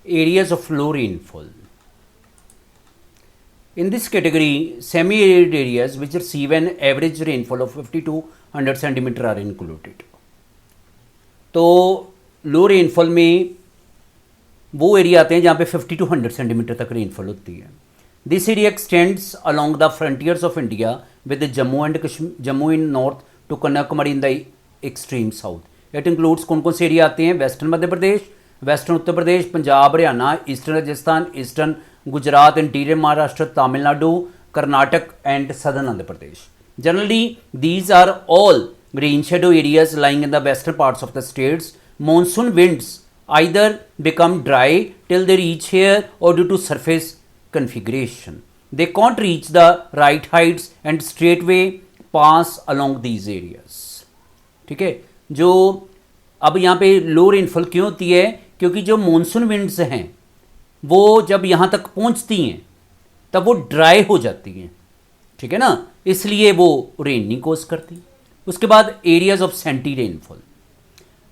areas of low rainfall. In this category, semi-arid areas which receive an average rainfall of 50 to 100 centimeter are included. तो लो rainfall में वो area आते हैं जहाँ पे 50 टू 100 सेंटीमीटर तक रेनफॉल होती है. This area extends along the frontiers of India with Jammu in north to Kanyakumari in the extreme south. It includes कौन कौन से एरिया आते हैं? Western Madhya Pradesh, western Uttar Pradesh, Punjab Haryana, eastern Rajasthan, eastern Gujarat, interior Maharashtra, Tamil Nadu, Karnataka and southern Andhra Pradesh. Generally, these are all rain shadow areas lying in the western parts of the states. Monsoon winds either become dry till they reach here or due to surface configuration. They can't reach the right heights and straightway pass along these areas. ठीक है, जो अब यहाँ पे लो rainfall क्यों होती है? क्योंकि जो मॉनसून विंड्स हैं वो जब यहाँ तक पहुँचती हैं तब वो ड्राई हो जाती हैं. ठीक है ना, इसलिए वो रेन नहीं कोज करती. उसके बाद एरियाज ऑफ सेंटी रेनफॉल,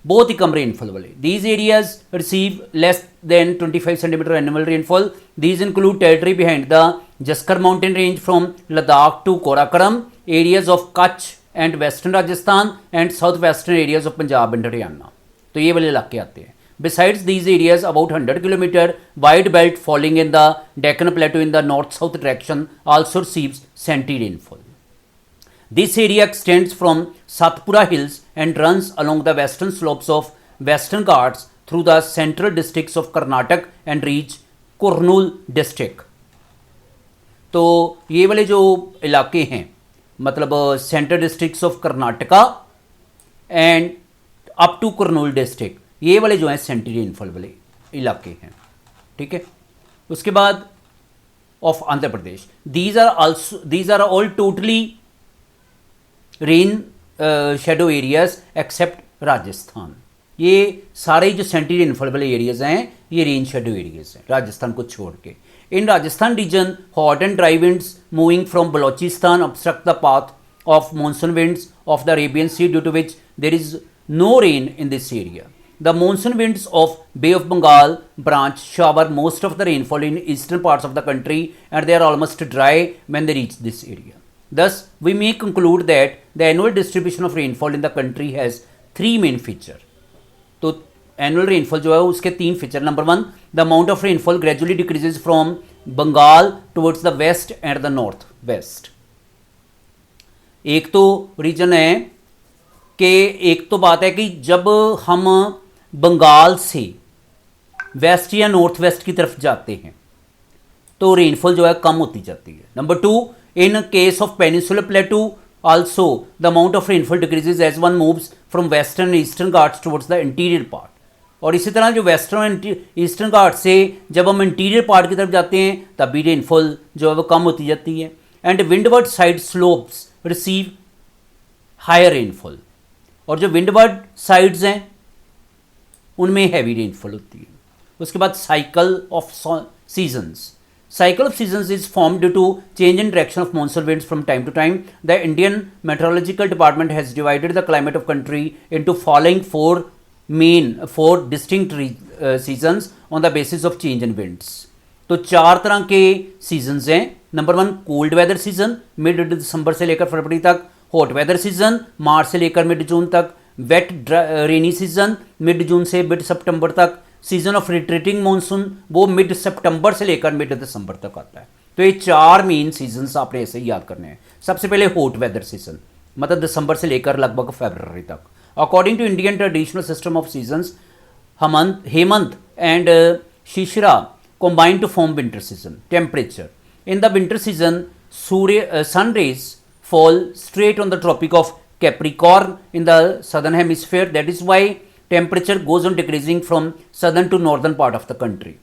बहुत ही कम रेनफॉल वाले. These areas receive less than 25 centimetre annual rainfall. These include territory behind the Zaskar mountain range from Ladakh to Karakoram, areas of Kutch and western Rajasthan and south western areas of Punjab and Haryana. तो ये वाले इलाके आते हैं. Besides these areas, about 100 kilometer wide belt falling in the Deccan Plateau in the north-south direction also receives scanty rainfall. This area extends from Satpura Hills and runs along the western slopes of Western Ghats through the central districts of Karnataka and reach Kurnool district. तो ये वाले जो इलाके हैं मतलब central districts of Karnataka and up to Kurnool district, ये वाले जो हैं सेंटी रेनफॉल वाले इलाके हैं. ठीक है, उसके बाद of Andhra Pradesh, these are all totally rain shadow areas except Rajasthan. ये सारे जो सेंटी रेनफॉल वाले एरियाज हैं ये रेन शेडो एरियाज हैं राजस्थान को छोड़ के. In Rajasthan region hot and dry winds moving from Balochistan obstruct the path of monsoon winds of the Arabian Sea, due to which there is no rain in this area. The monsoon winds of Bay of Bengal branch shower most of the rainfall in eastern parts of the country and they are almost dry when they reach this area. Thus, we may conclude that the annual distribution of rainfall in the country has three main features. तो annual rainfall जो है उसके तीन feature. Number one, the amount of rainfall gradually decreases from Bengal towards the west and the north west. एक तो reason है कि एक तो बात है कि जब हम बंगाल से वेस्ट या नॉर्थ वेस्ट की तरफ जाते हैं तो रेनफॉल जो है कम होती जाती है. Number two, in case of peninsular प्लेटू also the amount of rainfall decreases as one moves from western and eastern Ghats towards the interior part. और इसी तरह जो वेस्टर्न और ईस्टर्न घाट से जब हम इंटीरियर पार्ट की तरफ जाते हैं तब भी रेनफॉल जो है वो कम होती जाती है. And windward side slopes receive higher rainfall, और जो विंडवर्ड साइड्स हैं उनमें हैवी रेनफॉल होती है. उसके बाद cycle of seasons. Cycle of seasons is formed due to change in direction of monsoon winds from time to time. The Indian Meteorological Department has divided the climate of country into following four distinct seasons on the basis of change in winds. तो चार तरह के seasons हैं. Number one, cold weather season mid दिसंबर से लेकर फरवरी तक. Hot weather season मार्च से लेकर मिड जून तक. वेट रेनी सीजन मिड जून से मिड सितंबर तक. सीजन ऑफ रिट्रीटिंग मानसून वो मिड सितंबर से लेकर मिड दिसंबर तक आता है. तो ये चार मेन सीजन्स आपने ऐसे ही याद करने हैं. सबसे पहले हॉट वेदर सीजन मतलब दिसंबर से लेकर लगभग फरवरी तक. According to Indian traditional system of seasons, Hemant and Shishira combine to form winter season. Temperature in the winter season, sun rays fall straight on the Tropic of Capricorn in the southern hemisphere. That is why temperature goes on decreasing from southern to northern part of the country.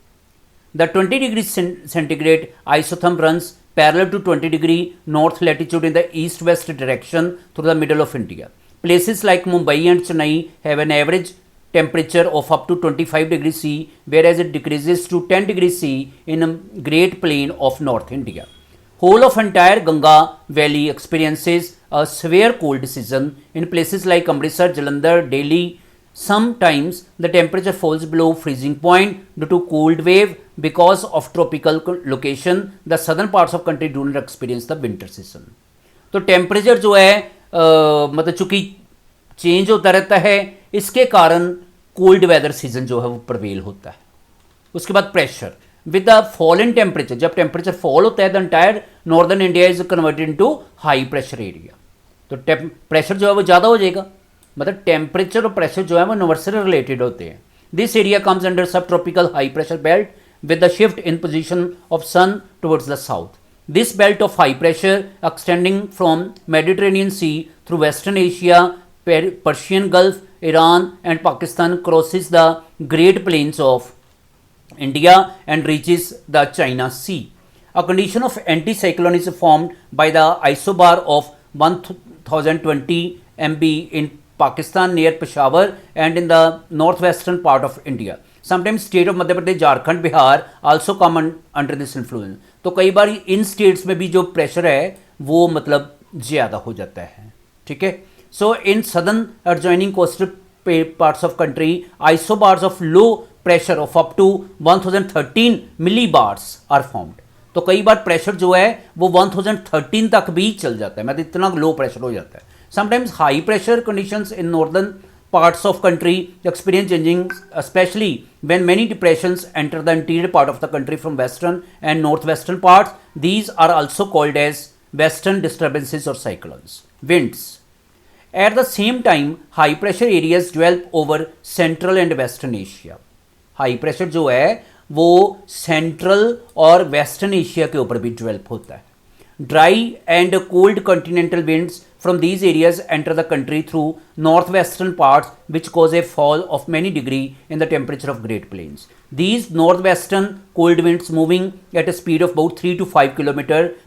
The 20 degrees centigrade isotherm runs parallel to 20 degree north latitude in the east-west direction through the middle of India. Places like Mumbai and Chennai have an average temperature of up to 25 degrees C, whereas it decreases to 10 degrees C in a Great Plain of North India. Whole of entire Ganga Valley experiences a severe cold season in places like Amritsar, Jalandhar, Delhi, Sometimes the temperature falls below freezing point due to cold wave because of tropical location. The southern parts of country do not experience the winter season. तो temperature जो है मतलब चूंकि change होता रहता है, इसके कारण कोल्ड वेदर सीजन जो है वो प्रवेल होता है. उसके बाद pressure with the fall in temperature, जब टेम्परेचर फॉल होता है the entire northern India is converted into high pressure area. तो प्रेशर जो है वो ज़्यादा हो जाएगा, मतलब टेम्परेचर और प्रेशर जो है वो इनवर्सली रिलेटेड होते हैं. This area comes under sub tropical high pressure belt with the shift in position of sun towards the south. This belt of high pressure extending from Mediterranean Sea through Western Asia, Persian Gulf, Iran and Pakistan crosses the Great Plains of India and reaches the China Sea. A condition of anticyclone is formed by the isobar of 1020 MB in Pakistan near Peshawar and in the northwestern part of India. Sometimes state of Madhya Pradesh, Jharkhand, Bihar also come under this influence. तो कई बार इन states में भी जो pressure है वो मतलब ज़्यादा हो जाता है. ठीक है. So in southern adjoining coastal parts of country, isobars of low pressure of up to 1013 millibars are formed. तो कई बार प्रेशर जो है वो 1013 तक भी चल जाता है, मतलब इतना लो प्रेशर हो जाता है. Sometimes high pressure conditions in northern parts of country experience changing, especially when many depressions enter the interior part of the country from western and northwestern parts. These are also called as western disturbances or cyclones. Winds. At the same time, high pressure areas develop over central and western Asia. High pressure जो है वो central और western Asia के ऊपर भी develop होता है. Dry and cold continental winds from these areas enter the country through northwestern parts, which cause a fall of many degree in the temperature of Great Plains. These northwestern cold winds moving at a speed of about 3 to 5 km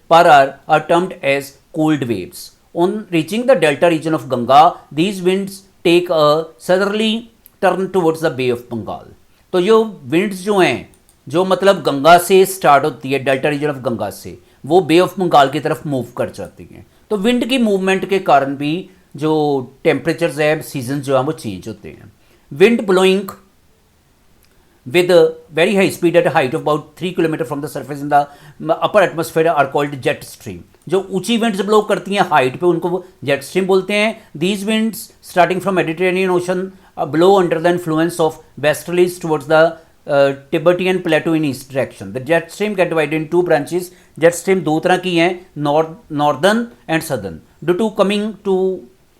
per hour are termed as cold waves. On reaching the delta region of Ganga, these winds take a southerly turn towards the Bay of Bengal. तो जो winds जो हैं, जो मतलब गंगा से start होती है, delta reason of Ganga से, वो बे ऑफ बंगाल की तरफ मूव कर जाती हैं. तो विंड की मूवमेंट के कारण भी जो टेम्परेचर्स है, सीजन जो है वो चेंज होते हैं. Wind blowing with a very high speed at a height of about 3 km from the surface in the upper atmosphere are called jet stream. जो ऊंची विंड्स ब्लो करती हैं हाइट पे उनको जेट स्ट्रीम बोलते हैं. These winds starting from Mediterranean Ocean blow under the influence of westerlies towards the Tibetan plateau in east direction. The jet stream get divided in two branches. Jet stream दो तरह की हैं, northern and southern. Due to coming to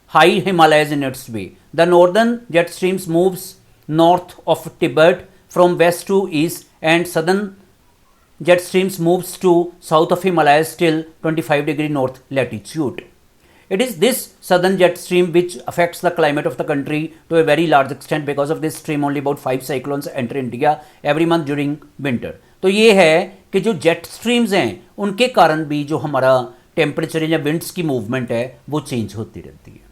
high Himalayas in its way, the northern jet streams moves north of Tibet from west to east, and southern jet streams moves to south of Himalayas till 25° north latitude. It is this southern jet stream which affects the climate of the country to a very large extent. Because of this stream only about 5 cyclones enter India every month during winter. तो ये है कि जो jet streams हैं उनके कारण भी जो हमारा टेम्परेचर या विंड्स की मूवमेंट है वो चेंज होती रहती है.